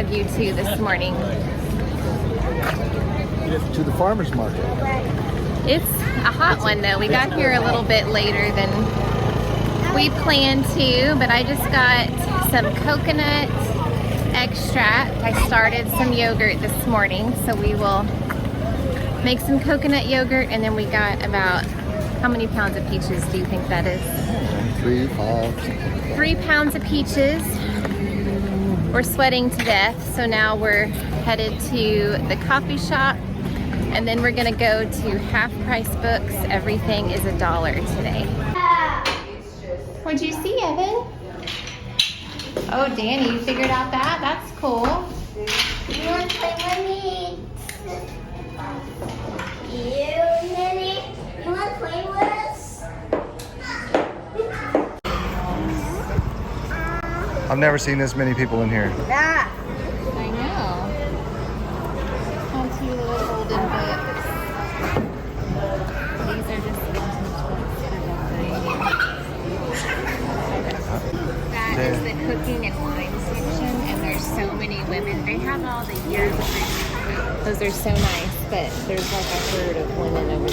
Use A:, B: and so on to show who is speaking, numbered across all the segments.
A: drug you to this morning?
B: To the farmer's market.
A: It's a hot one though. We got here a little bit later than we planned to, but I just got some coconut extract. I started some yogurt this morning, so we will make some coconut yogurt, and then we got about, how many pounds of peaches do you think that is?
B: 3 pounds.
A: 3 pounds of peaches. We're sweating to death, so now we're headed to the coffee shop, and then we're gonna go to Half Price Books. Everything is $1 today. What'd you see, Evan? Oh, Danny, you figured out that? That's cool.
C: You want to play with me? You, Minnie? You want to play with us?
B: I've never seen this many people in here.
C: Yeah.
A: I know. On 2 little golden books. These are just vintage books for decorating. That is the cooking and wine section, and there's so many women. They have all the years of it. Those are so nice, but there's like a herd of women over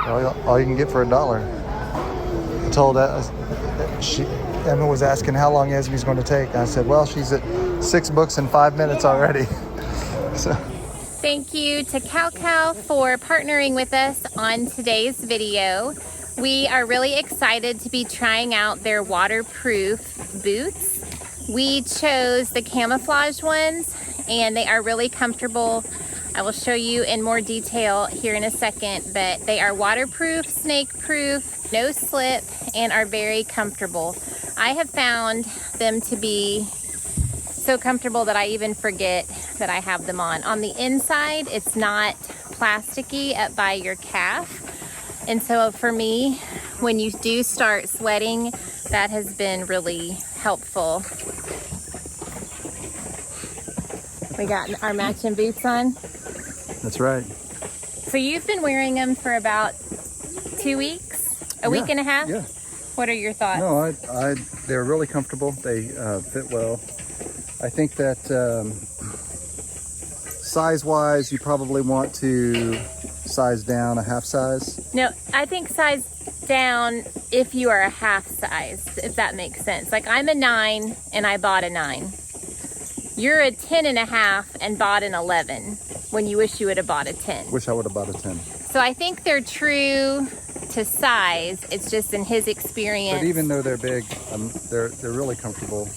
A: there.
B: All you can get for $1. I told Emma was asking how long Esme's going to take. And I said, well, she's at 6 books in 5 minutes already. So.
A: Thank you to KalKal for partnering with us on today's video. We are really excited to be trying out their waterproof boots. We chose the camouflage ones, and they are really comfortable. I will show you in more detail here in a second, but they are waterproof, snake-proof, no slip, and are very comfortable. I have found them to be so comfortable that I even forget that I have them on. On the inside, it's not plasticky up by your calf. And so for me, when you do start sweating, that has been really helpful. We got our matching boots on.
B: That's right.
A: So you've been wearing them for about 2 weeks? A week and a half?
B: Yeah.
A: What are your thoughts?
B: No, they're really comfortable. They fit well. I think that size-wise, you probably want to size down a half size.
A: No, I think size down if you are a half size, if that makes sense. Like I'm a 9 and I bought a 9. You're a 10 and a half and bought an 11 when you wish you would have bought a 10.
B: Wish I would have bought a 10.
A: So I think they're true to size. It's just in his experience.
B: But even though they're big, they're really comfortable.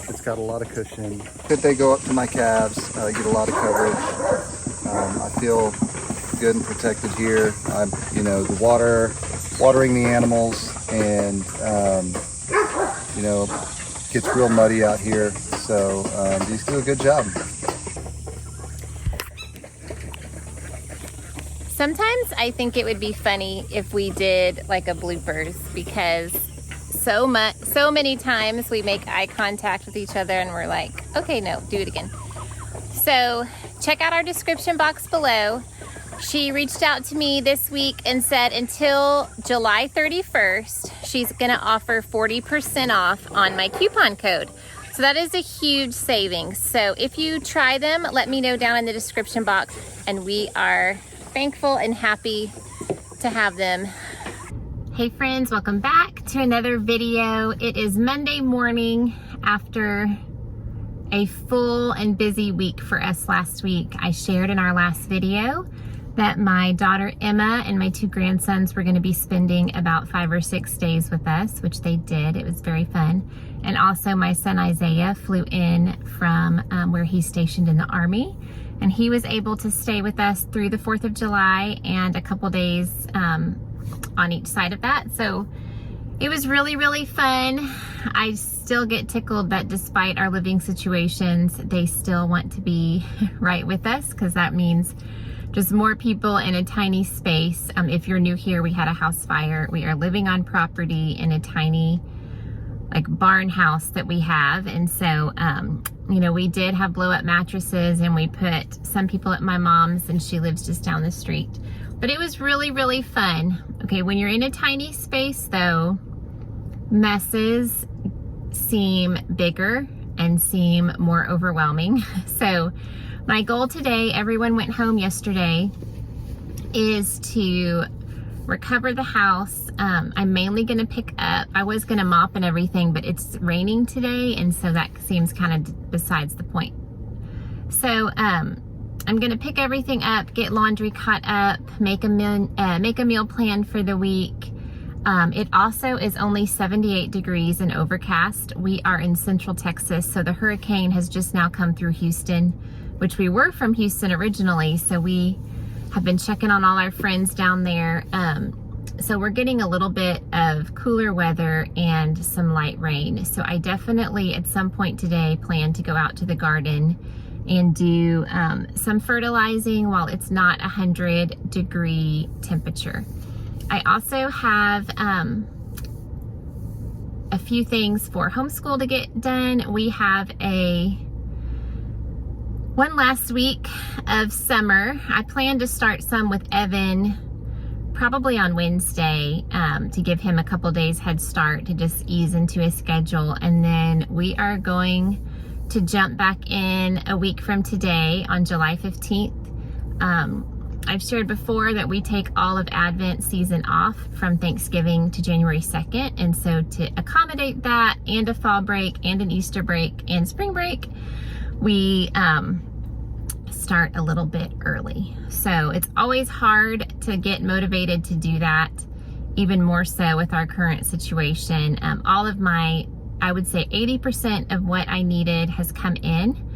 B: It's got a lot of cushion. They go up to my calves. I get a lot of coverage. I feel good and protected here. I'm, watering the animals, and gets real muddy out here. So these do a good job.
A: Sometimes I think it would be funny if we did like a bloopers, because so many times we make eye contact with each other and we're like, okay, no, do it again. So check out our description box below. She reached out to me this week and said until July 31st, she's gonna offer 40% off on my coupon code. So that is a huge savings. So if you try them, let me know down in the description box, and we are thankful and happy to have them. Hey friends, welcome back to another video. It is Monday morning after a full and busy week for us last week. I shared in our last video that my daughter Emma and my 2 grandsons were going to be spending about 5 or 6 days with us, which they did. It was very fun. And also my son Isaiah flew in from where he's stationed in the Army, and he was able to stay with us through the 4th of July and a couple days on each side of that. So it was really, really fun. I still get tickled that despite our living situations, they still want to be right with us, because that means just more people in a tiny space. If you're new here, we had a house fire. We are living on property in a tiny like barn house that we have. And so, we did have blow up mattresses, and we put some people at my mom's, and she lives just down the street. But it was really, really fun. Okay, when you're in a tiny space though, messes seem bigger and seem more overwhelming. So my goal today, everyone went home yesterday, is to recover the house. I'm mainly gonna pick up, I was gonna mop and everything, but it's raining today, and so that seems kind of besides the point. So I'm gonna pick everything up, get laundry caught up, make a meal plan for the week. It also is only 78 degrees and overcast. We are in Central Texas, so the hurricane has just now come through Houston, which we were from Houston originally, so we have been checking on all our friends down there. So we're getting a little bit of cooler weather and some light rain. So I definitely at some point today plan to go out to the garden and do some fertilizing while it's not 100-degree temperature. I also have a few things for homeschool to get done. We have one last week of summer. I plan to start some with Evan probably on Wednesday to give him a couple days head start to just ease into his schedule. And then we are going to jump back in a week from today on July 15th. I've shared before that we take all of Advent season off from Thanksgiving to January 2nd. And so to accommodate that and a fall break and an Easter break and spring break, we start a little bit early. So it's always hard to get motivated to do that, even more so with our current situation. All of my, I would say 80% of what I needed has come in.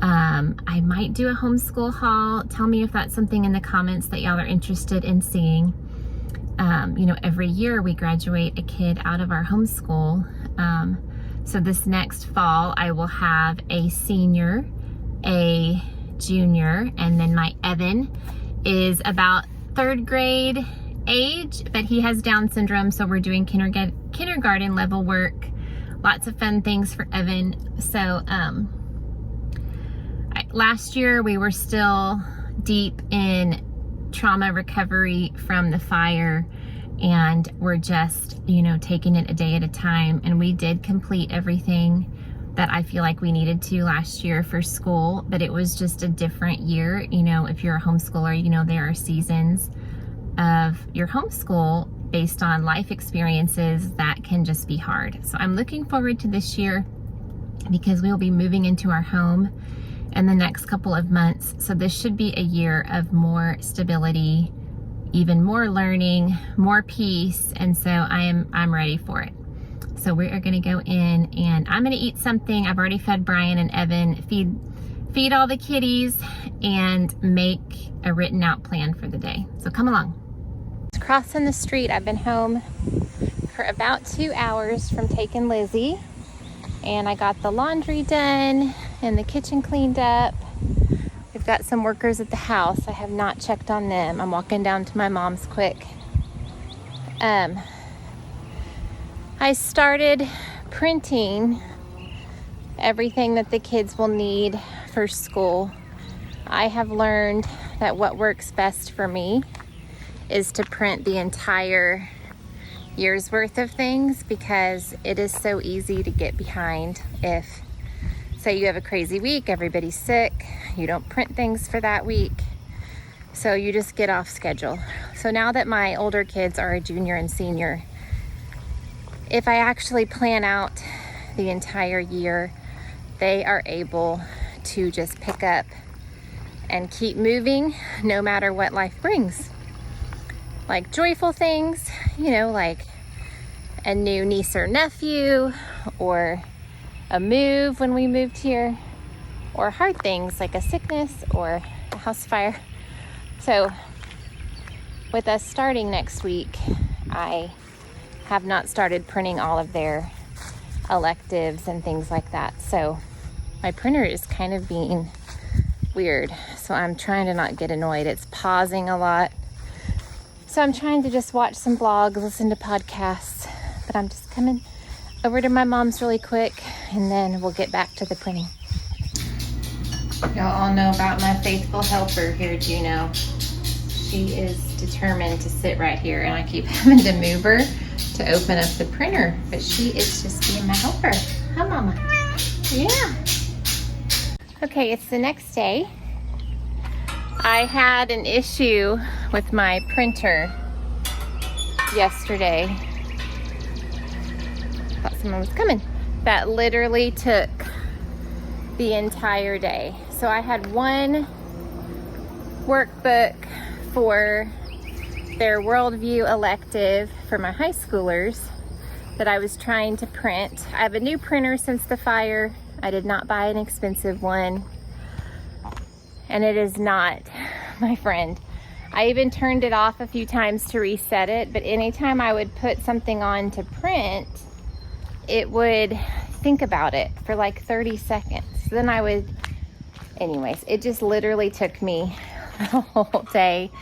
A: I might do a homeschool haul. Tell me if that's something in the comments that y'all are interested in seeing. You know, every year we graduate a kid out of our homeschool. So this next fall I will have a senior, a junior, and then my Evan is about 3rd grade age, but he has Down syndrome, so we're doing kindergarten level work. Lots of fun things for Evan. So last year we were still deep in trauma recovery from the fire, and we're just, you know, taking it a day at a time. And we did complete everything that I feel like we needed to last year for school, but it was just a different year. You know, if you're a homeschooler, you know there are seasons of your homeschool based on life experiences that can just be hard. So I'm looking forward to this year because we will be moving into our home in the next couple of months. So this should be a year of more stability, even more learning, more peace, and so I'm ready for it. So we are gonna go in and I'm gonna eat something. I've already fed Brian and Evan, feed all the kitties, and make a written out plan for the day. So come along. Crossing the street. I've been home for about 2 hours from taking Lizzie, and I got the laundry done and the kitchen cleaned up. We've got some workers at the house. I have not checked on them. I'm walking down to my mom's quick. I started printing everything that the kids will need for school. I have learned that what works best for me is to print the entire year's worth of things, because it is so easy to get behind if, say, you have a crazy week, everybody's sick, you don't print things for that week, so you just get off schedule. So now that my older kids are a junior and senior, if I actually plan out the entire year, they are able to just pick up and keep moving no matter what life brings. Like joyful things, you know, like a new niece or nephew, or a move when we moved here, or hard things like a sickness or a house fire. So with us starting next week, I have not started printing all of their electives and things like that. So my printer is kind of being weird. So I'm trying to not get annoyed. It's pausing a lot. So I'm trying to just watch some vlogs, listen to podcasts, but I'm just coming over to my mom's really quick, and then we'll get back to the printing. Y'all all know about my faithful helper here, Juno. She is determined to sit right here, and I keep having to move her to open up the printer, but she is just being my helper. Come, Mama. Yeah. Okay, it's the next day. I had an issue with my printer yesterday. Thought someone was coming. That literally took the entire day. So I had one workbook for their worldview elective for my high schoolers that I was trying to print. I have a new printer since the fire. I did not buy an expensive one. And it is not my friend. I even turned it off a few times to reset it, but anytime I would put something on to print, it would think about it for like 30 seconds. Then I would, anyways, it just literally took me the whole day.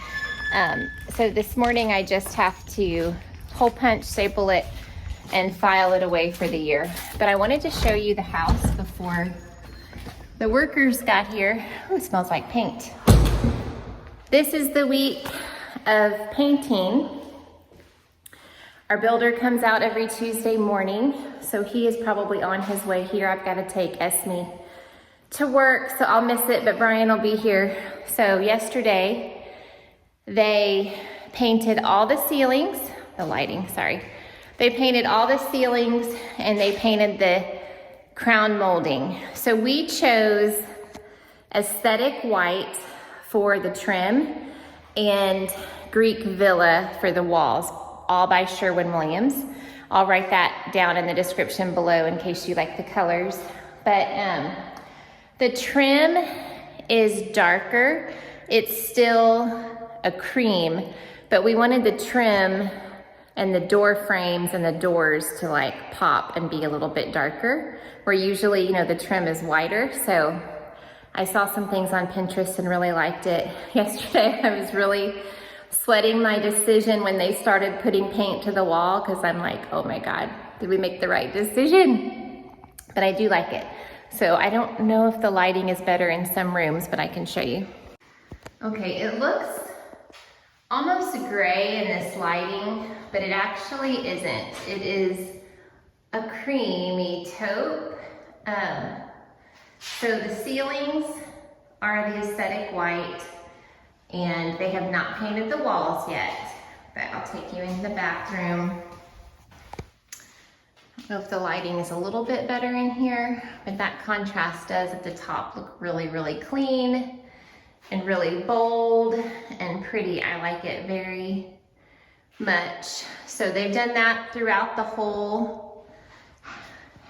A: So this morning I just have to hole punch, staple it, and file it away for the year. But I wanted to show you the house before the workers got here. Oh, it smells like paint. This is the week of painting. Our builder comes out every Tuesday morning, so he is probably on his way here. I've got to take Esme to work, so I'll miss it, but Brian will be here. So yesterday, they painted all the ceilings, the lighting, sorry. They painted all the ceilings and they painted the crown molding. So we chose aesthetic white for the trim and Greek villa for the walls, all by Sherwin-Williams. I'll write that down in the description below in case you like the colors. But the trim is darker. It's still a cream, but we wanted the trim and the door frames and the doors to like pop and be a little bit darker, where usually, you know, the trim is whiter. So I saw some things on Pinterest and really liked it. Yesterday, I was really sweating my decision when they started putting paint to the wall, because I'm like, oh my God, did we make the right decision? But I do like it. So I don't know if the lighting is better in some rooms, but I can show you. Okay, it looks almost gray in this lighting, but it actually isn't. It is a creamy taupe. So the ceilings are the aesthetic white, and they have not painted the walls yet, but I'll take you in the bathroom. I don't know if the lighting is a little bit better in here, but that contrast does at the top look really, really clean and really bold and pretty. I like it very much. So they've done that throughout the whole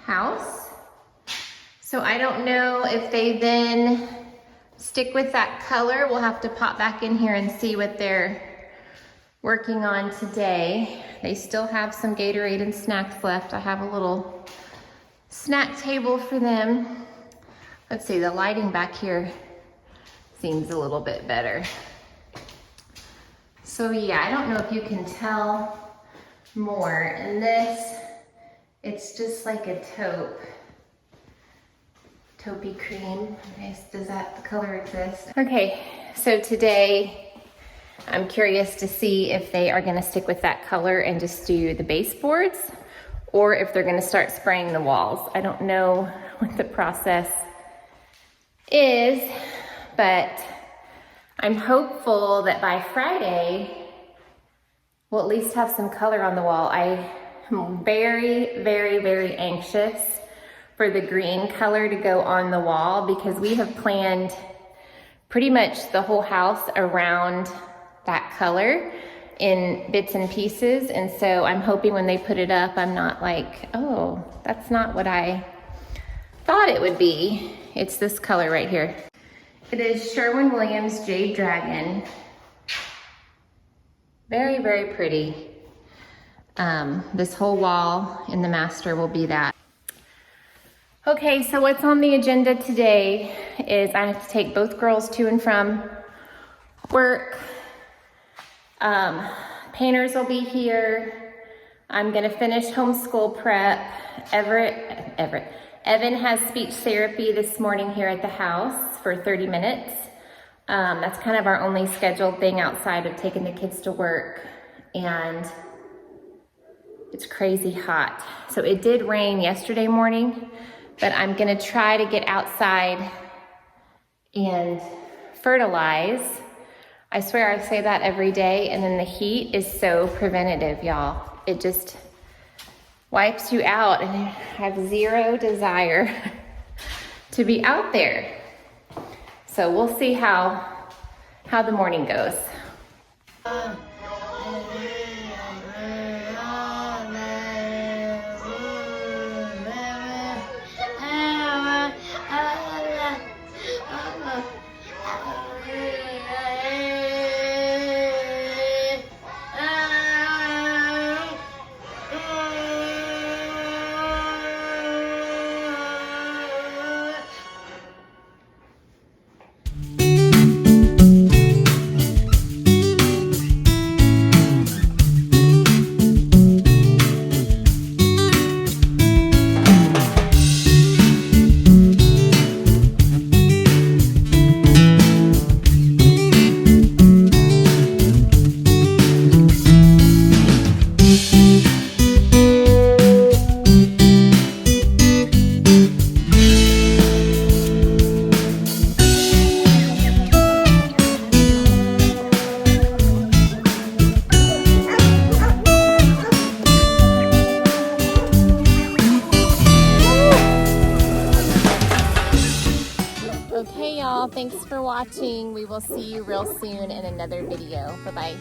A: house. So I don't know if they then stick with that color. We'll have to pop back in here and see what they're working on today. They still have some Gatorade and snacks left. I have a little snack table for them. Let's see, the lighting back here seems a little bit better. So yeah, I don't know if you can tell more. In this, it's just like a taupey cream. Okay, does that color exist? Okay, so today I'm curious to see if they are gonna stick with that color and just do the baseboards, or if they're gonna start spraying the walls. I don't know what the process is, but I'm hopeful that by Friday, we'll at least have some color on the wall. I am very, very, very anxious for the green color to go on the wall, because we have planned pretty much the whole house around that color in bits and pieces. And so I'm hoping when they put it up, I'm not like, oh, that's not what I thought it would be. It's this color right here. It is Sherwin-Williams Jade Dragon. Very, very pretty. This whole wall in the master will be that. Okay, so what's on the agenda today is I have to take both girls to and from work. Painters will be here. I'm gonna finish homeschool prep. Evan has speech therapy this morning here at the house for 30 minutes. That's kind of our only scheduled thing outside of taking the kids to work. And It's crazy hot. So it did rain yesterday morning, but I'm gonna try to get outside and fertilize. I swear I say that every day, and then the heat is so preventative, y'all. It just wipes you out, and I have zero desire to be out there. So we'll see how the morning goes. Okay, y'all, thanks for watching. We will see you real soon in another video. Bye-bye.